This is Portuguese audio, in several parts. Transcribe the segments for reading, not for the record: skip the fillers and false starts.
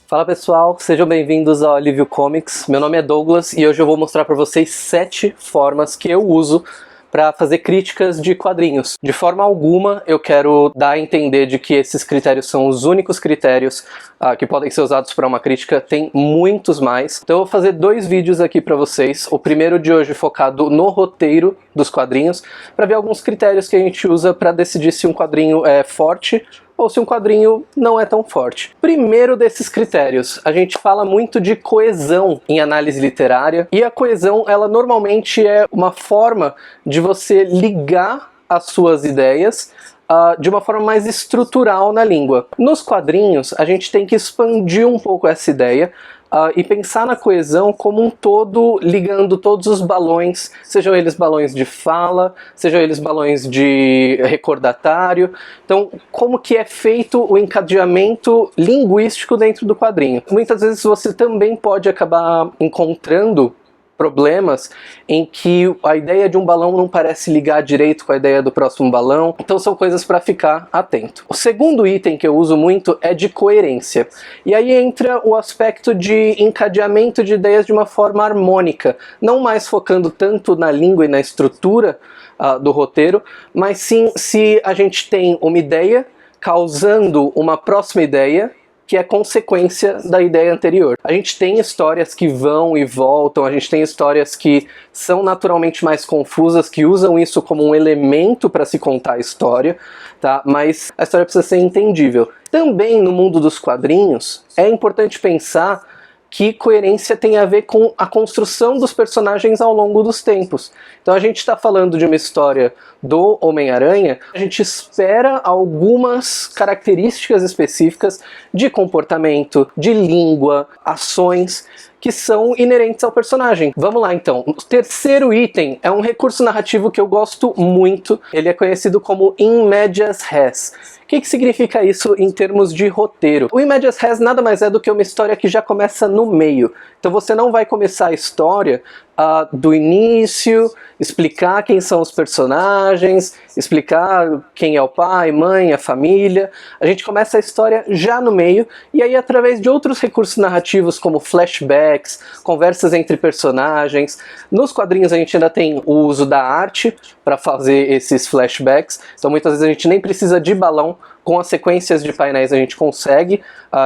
Fala pessoal, sejam bem-vindos ao Alívio Comics. Meu nome é Douglas e hoje eu vou mostrar para vocês 7 formas que eu uso para fazer críticas de quadrinhos. De forma alguma eu quero dar a entender de que esses critérios são os únicos critérios que podem ser usados para uma crítica, tem muitos mais. Então eu vou fazer 2 vídeos aqui para vocês. O primeiro de hoje focado no roteiro dos quadrinhos, para ver alguns critérios que a gente usa para decidir se um quadrinho é forte ou se um quadrinho não é tão forte. Primeiro desses critérios, a gente fala muito de coesão em análise literária, e a coesão, ela normalmente é uma forma de você ligar as suas ideias de uma forma mais estrutural na língua. Nos quadrinhos, a gente tem que expandir um pouco essa ideia, e pensar na coesão como um todo, ligando todos os balões, sejam eles balões de fala, sejam eles balões de recordatário. Então, como que é feito o encadeamento linguístico dentro do quadrinho. Muitas vezes você também pode acabar encontrando problemas em que a ideia de um balão não parece ligar direito com a ideia do próximo balão, então são coisas para ficar atento. O segundo item que eu uso muito é de coerência, e aí entra o aspecto de encadeamento de ideias de uma forma harmônica, não mais focando tanto na língua e na estrutura do roteiro, mas sim se a gente tem uma ideia causando uma próxima ideia, que é consequência da ideia anterior. A gente tem histórias que vão e voltam, a gente tem histórias que são naturalmente mais confusas, que usam isso como um elemento para se contar a história, tá? Mas a história precisa ser entendível. Também no mundo dos quadrinhos, é importante pensar que coerência tem a ver com a construção dos personagens ao longo dos tempos. Então a gente está falando de uma história do Homem-Aranha, a gente espera algumas características específicas de comportamento, de língua, ações, que são inerentes ao personagem. Vamos lá então. O terceiro item é um recurso narrativo que eu gosto muito. Ele é conhecido como in medias res. O que significa isso em termos de roteiro? O in medias res nada mais é do que uma história que já começa no meio. Então você não vai começar a história do início, explicar quem são os personagens, explicar quem é o pai, mãe, a família. A gente começa a história já no meio, e aí através de outros recursos narrativos como flashbacks, conversas entre personagens. Nos quadrinhos a gente ainda tem o uso da arte para fazer esses flashbacks, então muitas vezes a gente nem precisa de balão. Com as sequências de painéis a gente consegue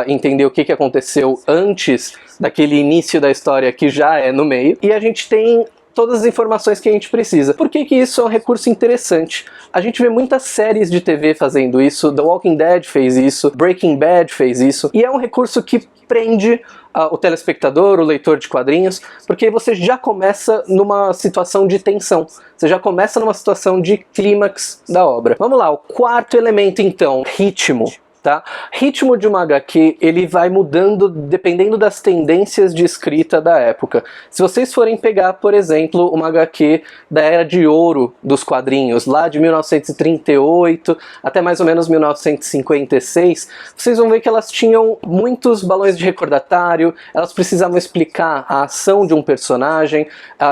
entender o que aconteceu antes daquele início da história que já é no meio, e a gente tem todas as informações que a gente precisa. Por que isso é um recurso interessante? A gente vê muitas séries de TV fazendo isso, The Walking Dead fez isso, Breaking Bad fez isso, e é um recurso que prende o telespectador, o leitor de quadrinhos, porque você já começa numa situação de tensão, você já começa numa situação de clímax da obra. Vamos lá, o quarto elemento então, ritmo. Tá? Ritmo de uma HQ, ele vai mudando dependendo das tendências de escrita da época. Se vocês forem pegar, por exemplo, uma HQ da Era de Ouro dos quadrinhos, lá de 1938 até mais ou menos 1956, vocês vão ver que elas tinham muitos balões de recordatário, elas precisavam explicar a ação de um personagem,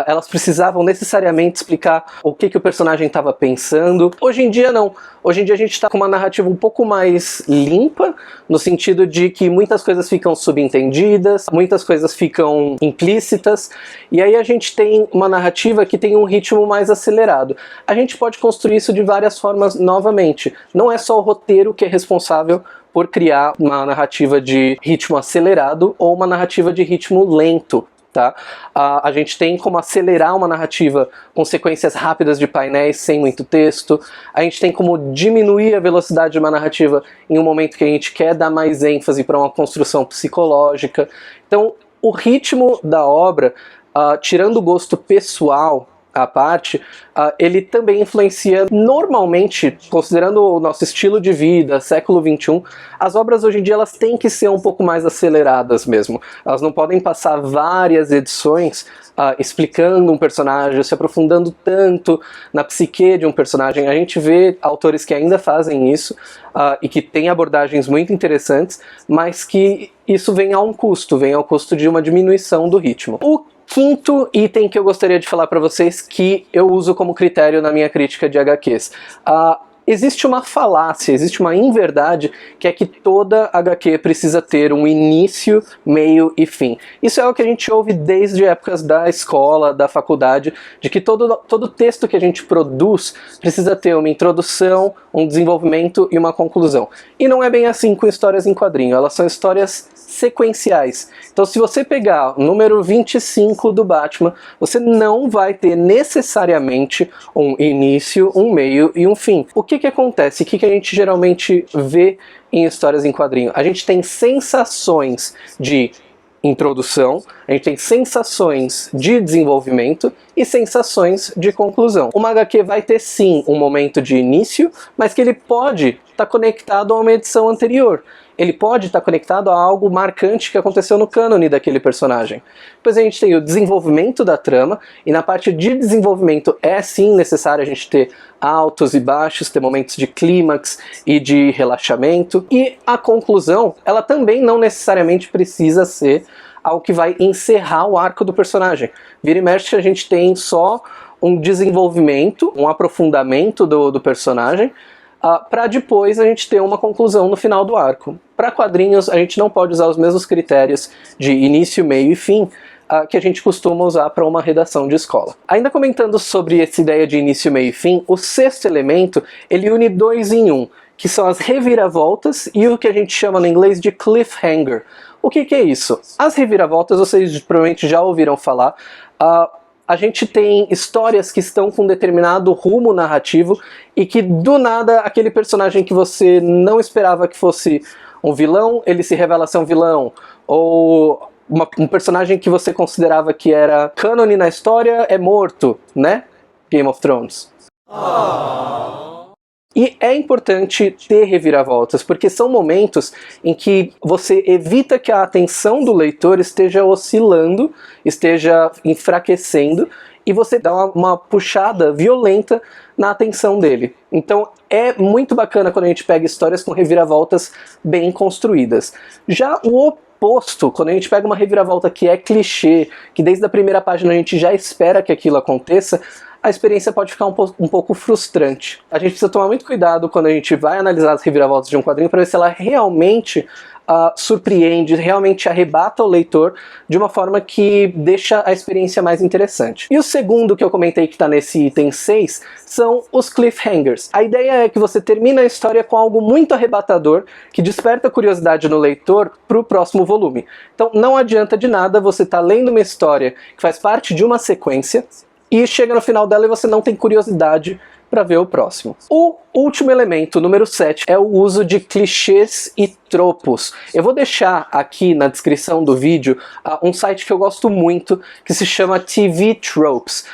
elas precisavam necessariamente explicar o que o personagem estava pensando. Hoje em dia não. Hoje em dia a gente está com uma narrativa um pouco mais limpa, no sentido de que muitas coisas ficam subentendidas, muitas coisas ficam implícitas, e aí a gente tem uma narrativa que tem um ritmo mais acelerado. A gente pode construir isso de várias formas novamente. Não é só o roteiro que é responsável por criar uma narrativa de ritmo acelerado ou uma narrativa de ritmo lento. Tá? A gente tem como acelerar uma narrativa com sequências rápidas de painéis sem muito texto. A gente tem como diminuir a velocidade de uma narrativa em um momento que a gente quer dar mais ênfase para uma construção psicológica. Então o ritmo da obra, tirando o gosto pessoal à parte, ele também influencia normalmente, considerando o nosso estilo de vida, século XXI, as obras hoje em dia elas têm que ser um pouco mais aceleradas mesmo. Elas não podem passar várias edições explicando um personagem, se aprofundando tanto na psique de um personagem. A gente vê autores que ainda fazem isso e que têm abordagens muito interessantes, mas que isso vem a um custo, vem ao custo de uma diminuição do ritmo. O quinto item que eu gostaria de falar para vocês que eu uso como critério na minha crítica de HQs. Existe uma falácia, existe uma inverdade, que é que toda HQ precisa ter um início, meio e fim. Isso é o que a gente ouve desde épocas da escola, da faculdade, de que todo texto que a gente produz precisa ter uma introdução, um desenvolvimento e uma conclusão. E não é bem assim com histórias em quadrinho, elas são histórias sequenciais. Então se você pegar o número 25 do Batman, você não vai ter necessariamente um início, um meio e um fim. O que acontece? O que a gente geralmente vê em histórias em quadrinho? A gente tem sensações de introdução, a gente tem sensações de desenvolvimento e sensações de conclusão. Uma HQ vai ter sim um momento de início, mas que ele pode estar conectado a uma edição anterior. Ele pode estar conectado a algo marcante que aconteceu no cânone daquele personagem. Depois a gente tem o desenvolvimento da trama, e na parte de desenvolvimento é sim necessário a gente ter altos e baixos, ter momentos de clímax e de relaxamento. E a conclusão, ela também não necessariamente precisa ser algo que vai encerrar o arco do personagem. Vira e mexe a gente tem só um desenvolvimento, um aprofundamento do personagem, para depois a gente ter uma conclusão no final do arco. Para quadrinhos a gente não pode usar os mesmos critérios de início, meio e fim que a gente costuma usar para uma redação de escola. Ainda comentando sobre essa ideia de início, meio e fim, o sexto elemento ele une dois em um, que são as reviravoltas e o que a gente chama no inglês de cliffhanger. O que é isso? As reviravoltas vocês provavelmente já ouviram falar. A gente tem histórias que estão com um determinado rumo narrativo e que do nada aquele personagem que você não esperava que fosse um vilão, ele se revela ser um vilão. Ou um personagem que você considerava que era cânone na história é morto, né? Game of Thrones. E é importante ter reviravoltas, porque são momentos em que você evita que a atenção do leitor esteja oscilando, esteja enfraquecendo, e você dá uma puxada violenta na atenção dele. Então é muito bacana quando a gente pega histórias com reviravoltas bem construídas. Já o oposto, quando a gente pega uma reviravolta que é clichê, que desde a primeira página a gente já espera que aquilo aconteça, a experiência pode ficar um pouco frustrante. A gente precisa tomar muito cuidado quando a gente vai analisar as reviravoltas de um quadrinho para ver se ela realmente surpreende, realmente arrebata o leitor de uma forma que deixa a experiência mais interessante. E o segundo que eu comentei que está nesse item 6 são os cliffhangers. A ideia é que você termina a história com algo muito arrebatador que desperta curiosidade no leitor para o próximo volume. Então não adianta de nada você estar lendo uma história que faz parte de uma sequência e chega no final dela e você não tem curiosidade para ver o próximo. O último elemento, número 7, é o uso de clichês e tropos. Eu vou deixar aqui na descrição do vídeo um site que eu gosto muito, que se chama TV Tropes.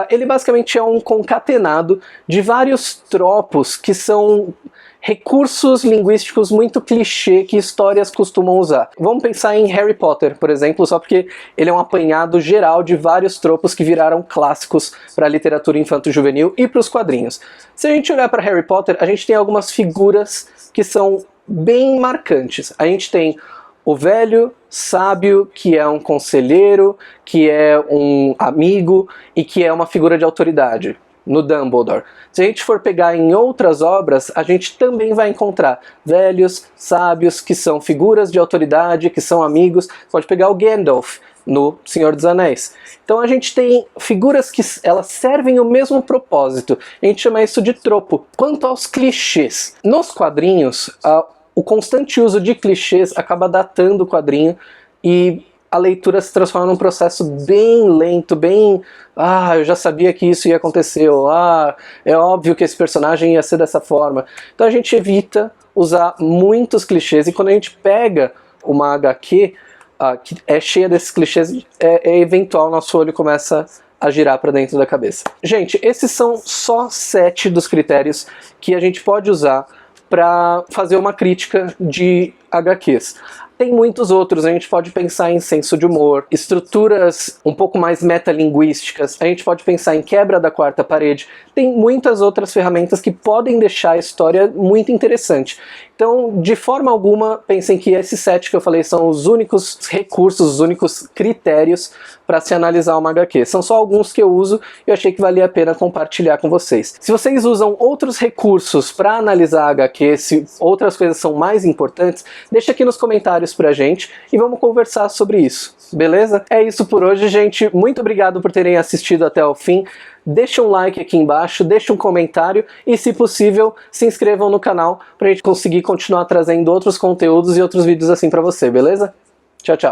Ele basicamente é um concatenado de vários tropos que são recursos linguísticos muito clichê que histórias costumam usar. Vamos pensar em Harry Potter, por exemplo, só porque ele é um apanhado geral de vários tropos que viraram clássicos para a literatura infanto-juvenil e para os quadrinhos. Se a gente olhar para Harry Potter, a gente tem algumas figuras que são bem marcantes. A gente tem o velho sábio, que é um conselheiro, que é um amigo e que é uma figura de autoridade. No Dumbledore. Se a gente for pegar em outras obras, a gente também vai encontrar velhos, sábios, que são figuras de autoridade, que são amigos. Pode pegar o Gandalf no Senhor dos Anéis. Então a gente tem figuras que elas servem o mesmo propósito. A gente chama isso de tropo. Quanto aos clichês, nos quadrinhos, o constante uso de clichês acaba datando o quadrinho e a leitura se transforma num processo bem lento, bem... eu já sabia que isso ia acontecer, ou é óbvio que esse personagem ia ser dessa forma. Então a gente evita usar muitos clichês, e quando a gente pega uma HQ que é cheia desses clichês, é eventual, nosso olho começa a girar para dentro da cabeça. Gente, esses são só 7 dos critérios que a gente pode usar para fazer uma crítica de HQs. Tem muitos outros, a gente pode pensar em senso de humor, estruturas um pouco mais metalinguísticas, a gente pode pensar em quebra da quarta parede, tem muitas outras ferramentas que podem deixar a história muito interessante. Então, de forma alguma, pensem que esses 7 que eu falei são os únicos recursos, os únicos critérios para se analisar uma HQ. São só alguns que eu uso e eu achei que valia a pena compartilhar com vocês. Se vocês usam outros recursos para analisar a HQ, se outras coisas são mais importantes, deixa aqui nos comentários pra gente e vamos conversar sobre isso, beleza? É isso por hoje, gente. Muito obrigado por terem assistido até o fim. Deixa um like aqui embaixo, deixa um comentário e, se possível, se inscrevam no canal pra gente conseguir continuar trazendo outros conteúdos e outros vídeos assim pra você, beleza? Tchau, tchau!